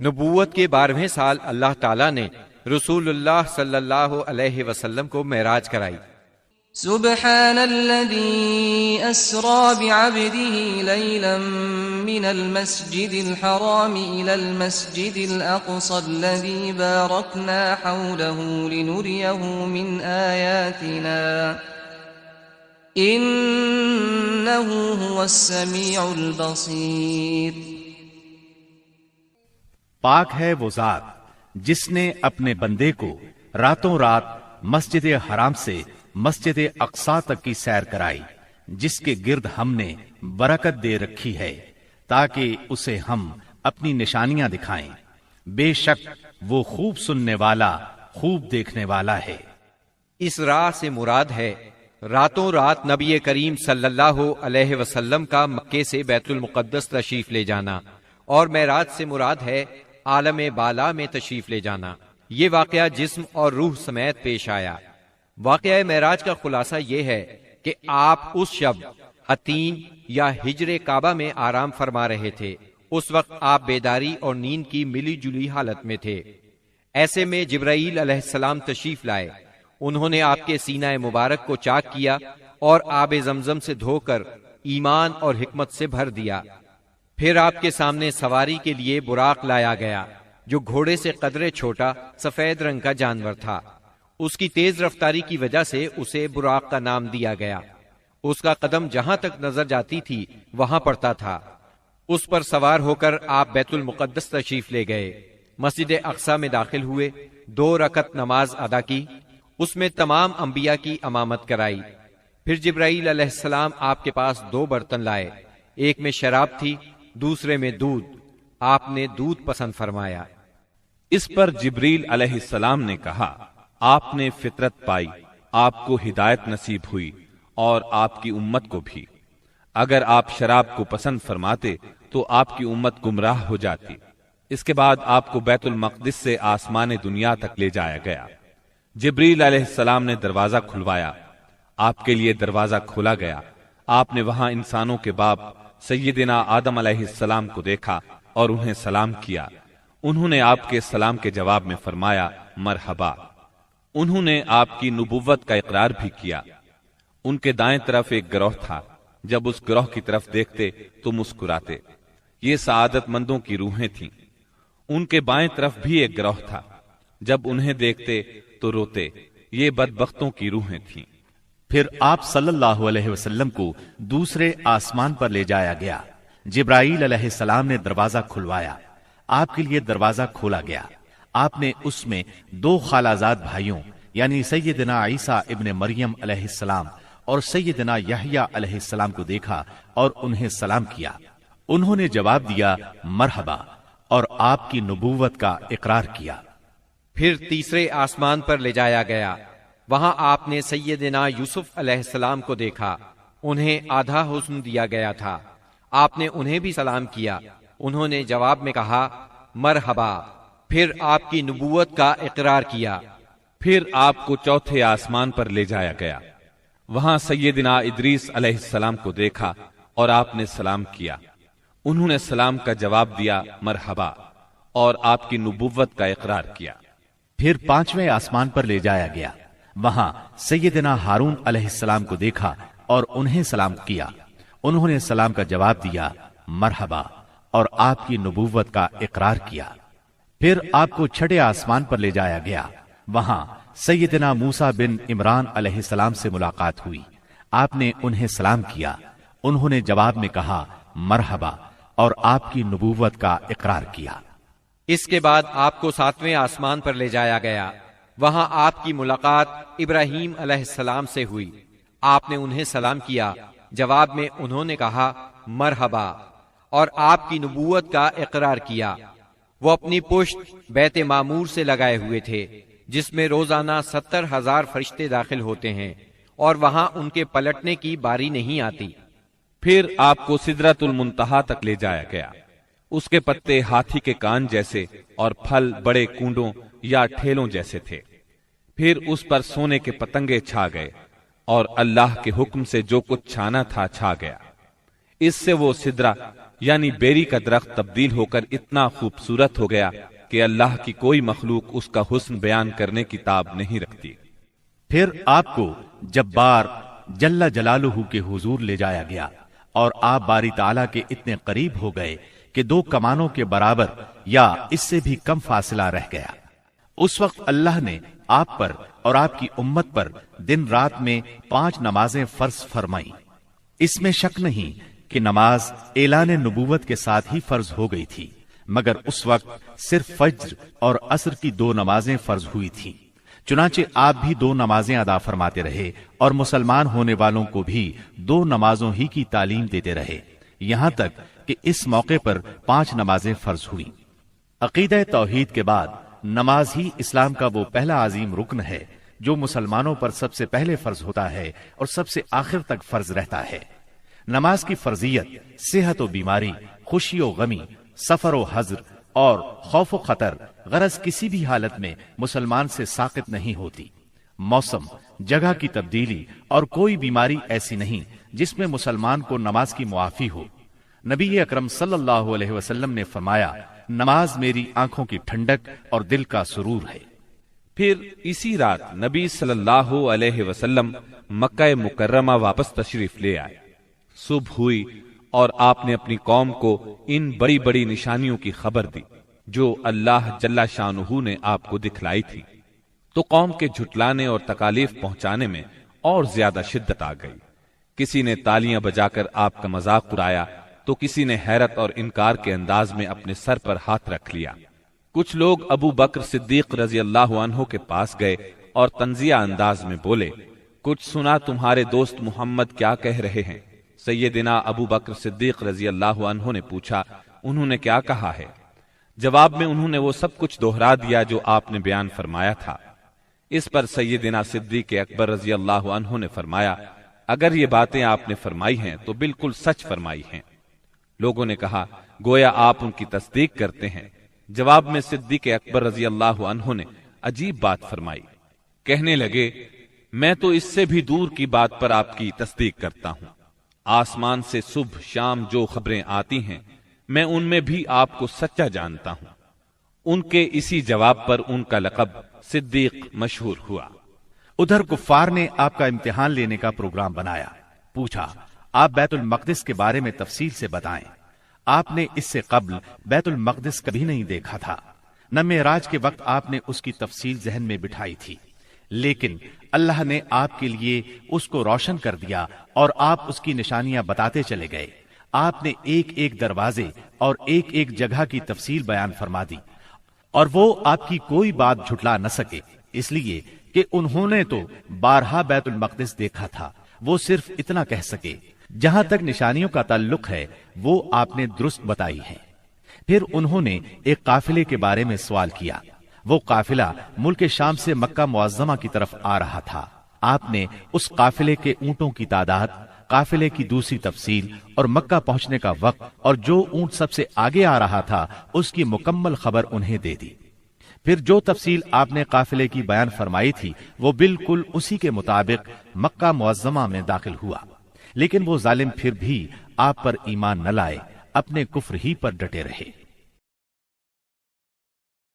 نبوت کے 12ویں سال اللہ تعالیٰ نے رسول اللہ صلی اللہ علیہ وسلم کو معراج کرائی۔ سبحان الذي أسرى بعبده ليلا من المسجد الحرام إلى المسجد الأقصى الذي باركنا حوله لنريه من آياتنا إنه هو السميع البصير۔ پاک ہے وہ ذات جس نے اپنے بندے کو راتوں رات مسجد حرام سے مسجد اقصی تک کی سیر کرائی، جس کے گرد ہم نے برکت دے رکھی ہے تاکہ اسے ہم اپنی نشانیاں دکھائیں۔ بے شک وہ خوب سننے والا، خوب دیکھنے والا ہے۔ اس راہ سے مراد ہے راتوں رات نبی کریم صلی اللہ علیہ وسلم کا مکے سے بیت المقدس تشریف لے جانا، اور معراج سے مراد ہے عالم بالا میں تشریف لے جانا۔ یہ واقعہ جسم اور روح سمیت پیش آیا۔ واقعہ معراج کا خلاصہ یہ ہے کہ آپ اس شب عتیم یا ہجر کعبہ میں آرام فرما رہے تھے۔ اس وقت آپ بیداری اور نیند کی ملی جلی حالت میں تھے۔ ایسے میں جبرائیل علیہ السلام تشریف لائے۔ انہوں نے آپ کے سینہ مبارک کو چاک کیا اور آب زمزم سے دھو کر ایمان اور حکمت سے بھر دیا۔ پھر آپ کے سامنے سواری کے لیے براق لایا گیا، جو گھوڑے سے قدرے چھوٹا سفید رنگ کا جانور تھا۔ اس کی تیز رفتاری کی وجہ سے اسے براق کا نام دیا گیا۔ اس کا قدم جہاں تک نظر جاتی تھی وہاں پڑتا تھا۔ اس پر سوار ہو کر آپ بیت المقدس تشریف لے گئے، مسجد اقصی میں داخل ہوئے، 2 رکعت نماز ادا کی، اس میں تمام انبیاء کی امامت کرائی۔ پھر جبرائیل علیہ السلام آپ کے پاس 2 برتن لائے، ایک میں شراب تھی، دوسرے میں دودھ۔ آپ نے دودھ پسند فرمایا۔ اس پر جبریل علیہ السلام نے کہا، آپ نے فطرت پائی، آپ کو ہدایت نصیب ہوئی اور آپ کی امت کو بھی۔ اگر آپ شراب کو پسند فرماتے تو آپ کی امت گمراہ ہو جاتی۔ اس کے بعد آپ کو بیت المقدس سے آسمان دنیا تک لے جایا گیا۔ جبریل علیہ السلام نے دروازہ کھلوایا، آپ کے لیے دروازہ کھولا گیا۔ آپ نے وہاں انسانوں کے باپ سیدنا آدم علیہ السلام کو دیکھا اور انہیں سلام کیا۔ انہوں نے آپ کے سلام کے جواب میں فرمایا مرحبا۔ انہوں نے آپ کی نبوت کا اقرار بھی کیا۔ ان کے دائیں طرف ایک گروہ تھا، جب اس گروہ کی طرف دیکھتے تو مسکراتے۔ یہ سعادت مندوں کی روحیں تھیں۔ ان کے بائیں طرف بھی ایک گروہ تھا، جب انہیں دیکھتے تو روتے۔ یہ بدبختوں کی روحیں تھیں۔ پھر آپ صلی اللہ علیہ وسلم کو دوسرے آسمان پر لے جایا گیا۔ جبرائیل علیہ السلام نے دروازہ کھلوایا، آپ کے لیے دروازہ کھولا گیا۔ آپ نے اس میں 2 خالازاد بھائیوں یعنی سیدنا عیسیٰ ابن مریم علیہ السلام اور سیدنا یحییٰ علیہ السلام کو دیکھا اور انہیں سلام کیا۔ انہوں نے جواب دیا مرحبا اور آپ کی نبوت کا اقرار کیا۔ پھر تیسرے آسمان پر لے جایا گیا۔ وہاں آپ نے سیدنا یوسف علیہ السلام کو دیکھا۔ انہیں آدھا حسن دیا گیا تھا۔ آپ نے انہیں بھی سلام کیا۔ انہوں نے جواب میں کہا مرحبا۔ پھر آپ کی نبوت کا اقرار کیا۔ پھر آپ کو چوتھے آسمان پر لے جایا گیا۔ وہاں سیدنا ادریس علیہ السلام کو دیکھا اور آپ نے سلام کیا۔ انہوں نے سلام کا جواب دیا مرحبا اور آپ کی نبوت کا اقرار کیا۔ پھر 5ویں آسمان پر لے جایا گیا۔ وہاں سیدنا ہارون علیہ السلام کو دیکھا اور انہیں سلام کیا۔ انہوں نے سلام کا جواب دیا مرحبا اور آپ کی نبوت کا اقرار کیا۔ پھر آپ کو 6 آسمان پر لے جایا گیا۔ وہاں سیدنا موسیٰ بن عمران علیہ السلام سے ملاقات ہوئی۔ آپ نے انہیں سلام کیا۔ انہوں نے جواب میں کہا مرحبا اور آپ کی نبوت کا اقرار کیا۔ اس کے بعد آپ کو 7ویں آسمان پر لے جایا گیا۔ وہاں آپ کی ملاقات ابراہیم علیہ السلام سے ہوئی۔ آپ نے انہیں سلام کیا۔ جواب میں انہوں نے کہا مرحبا اور آپ کی نبوت کا اقرار کیا۔ وہ اپنی پشت بیت معمور سے لگائے ہوئے تھے، جس میں روزانہ 70,000 فرشتے داخل ہوتے ہیں، اور وہاں ان کے پلٹنے کی باری نہیں آتی۔ پھر آپ کو سدرۃ المنتہا تک لے جایا گیا۔ اس کے پتے ہاتھی کے کان جیسے اور پھل بڑے کونڈوں یا ٹھیلوں جیسے تھے۔ پھر اس پر سونے کے پتنگے چھا گئے، اور اللہ کے حکم سے جو کچھ چھانا تھا چھا گیا۔ اس سے وہ سدرہ یعنی بیری کا درخت تبدیل ہو کر اتنا خوبصورت ہو گیا کہ اللہ کی کوئی مخلوق اس کا حسن بیان کرنے کی تاب نہیں رکھتی۔ پھر آپ کو جبار جل جلالہ کے حضور لے جایا گیا اور آپ باری تعالیٰ کے اتنے قریب ہو گئے کہ 2 کمانوں کے برابر یا اس سے بھی کم فاصلہ رہ گیا۔ اس وقت اللہ نے آپ پر اور آپ کی امت پر دن رات میں 5 نمازیں فرض فرمائیں۔ اس میں شک نہیں کہ نماز اعلان نبوت کے ساتھ ہی فرض ہو گئی تھی، مگر اس وقت صرف فجر اور عصر کی 2 نمازیں فرض ہوئی تھیں۔ چنانچہ آپ بھی 2 نمازیں ادا فرماتے رہے اور مسلمان ہونے والوں کو بھی 2 نمازوں ہی کی تعلیم دیتے رہے، یہاں تک کہ اس موقع پر 5 نمازیں فرض ہوئیں۔ عقیدہ توحید کے بعد نماز ہی اسلام کا وہ پہلا عظیم رکن ہے جو مسلمانوں پر سب سے پہلے فرض ہوتا ہے اور سب سے آخر تک فرض رہتا ہے۔ نماز کی فرضیت صحت و بیماری، خوشی و غمی، سفر و حضر اور خوف و خطر غرض کسی بھی حالت میں مسلمان سے ساقط نہیں ہوتی۔ موسم، جگہ کی تبدیلی اور کوئی بیماری ایسی نہیں جس میں مسلمان کو نماز کی معافی ہو۔ نبی اکرم صلی اللہ علیہ وسلم نے فرمایا، نماز میری آنکھوں کی ٹھنڈک اور دل کا سرور ہے۔ پھر اسی رات نبی صلی اللہ علیہ وسلم مکہ مکرمہ واپس تشریف لے آئے۔ صبح ہوئی اور آپ نے اپنی قوم کو ان بڑی بڑی نشانیوں کی خبر دی جو اللہ جل شانہ نے آپ کو دکھلائی تھی، تو قوم کے جھٹلانے اور تکالیف پہنچانے میں اور زیادہ شدت آ گئی۔ کسی نے تالیاں بجا کر آپ کا مذاق اڑایا تو کسی نے حیرت اور انکار کے انداز میں اپنے سر پر ہاتھ رکھ لیا۔ کچھ لوگ ابو بکر صدیق رضی اللہ عنہ کے پاس گئے اور طنزیہ انداز میں بولے، کچھ سنا تمہارے دوست محمد کیا کہہ رہے ہیں؟ سیدنا ابو بکر صدیق رضی اللہ عنہ نے پوچھا، انہوں نے کیا کہا ہے؟ جواب میں انہوں نے وہ سب کچھ دوہرا دیا جو آپ نے بیان فرمایا تھا۔ اس پر سیدنا صدیق اکبر رضی اللہ عنہ نے فرمایا، اگر یہ باتیں آپ نے فرمائی ہیں تو بالکل سچ فرمائی ہیں۔ لوگوں نے کہا، گویا آپ ان کی تصدیق کرتے ہیں۔ جواب میں صدیق اکبر رضی اللہ عنہ نے عجیب بات فرمائی، کہنے لگے، میں تو اس سے بھی دور کی بات پر آپ کی تصدیق کرتا ہوں۔ آسمان سے صبح شام جو خبریں آتی ہیں میں ان میں بھی آپ کو سچا جانتا ہوں۔ ان کے اسی جواب پر ان کا لقب صدیق مشہور ہوا۔ ادھر کفار نے آپ کا امتحان لینے کا پروگرام بنایا۔ پوچھا، آپ بیت المقدس کے بارے میں تفصیل سے بتائیں۔ آپ نے اس سے قبل بیت المقدس کبھی نہیں دیکھا تھا، نہ معراج کے وقت آپ نے اس کی تفصیل ذہن میں بٹھائی تھی، لیکن اللہ نے آپ کے لیے اس کو روشن کر دیا اور آپ اس کی نشانیاں بتاتے چلے گئے۔ آپ نے ایک ایک دروازے اور ایک ایک جگہ کی تفصیل بیان فرما دی، اور وہ آپ کی کوئی بات جھٹلا نہ سکے، اس لیے کہ انہوں نے تو بارہا بیت المقدس دیکھا تھا۔ وہ صرف اتنا کہہ سکے، جہاں تک نشانیوں کا تعلق ہے وہ آپ نے درست بتائی ہے۔ پھر انہوں نے ایک قافلے کے بارے میں سوال کیا۔ وہ قافلہ ملک شام سے مکہ معظمہ کی طرف آ رہا تھا۔ آپ نے اس قافلے کے اونٹوں کی تعداد، قافلے کی دوسری تفصیل اور مکہ پہنچنے کا وقت اور جو اونٹ سب سے آگے آ رہا تھا اس کی مکمل خبر انہیں دے دی۔ پھر جو تفصیل آپ نے قافلے کی بیان فرمائی تھی وہ بالکل اسی کے مطابق مکہ معظمہ میں داخل ہوا، لیکن وہ ظالم پھر بھی آپ پر ایمان نہ لائے، اپنے کفر ہی پر ڈٹے رہے۔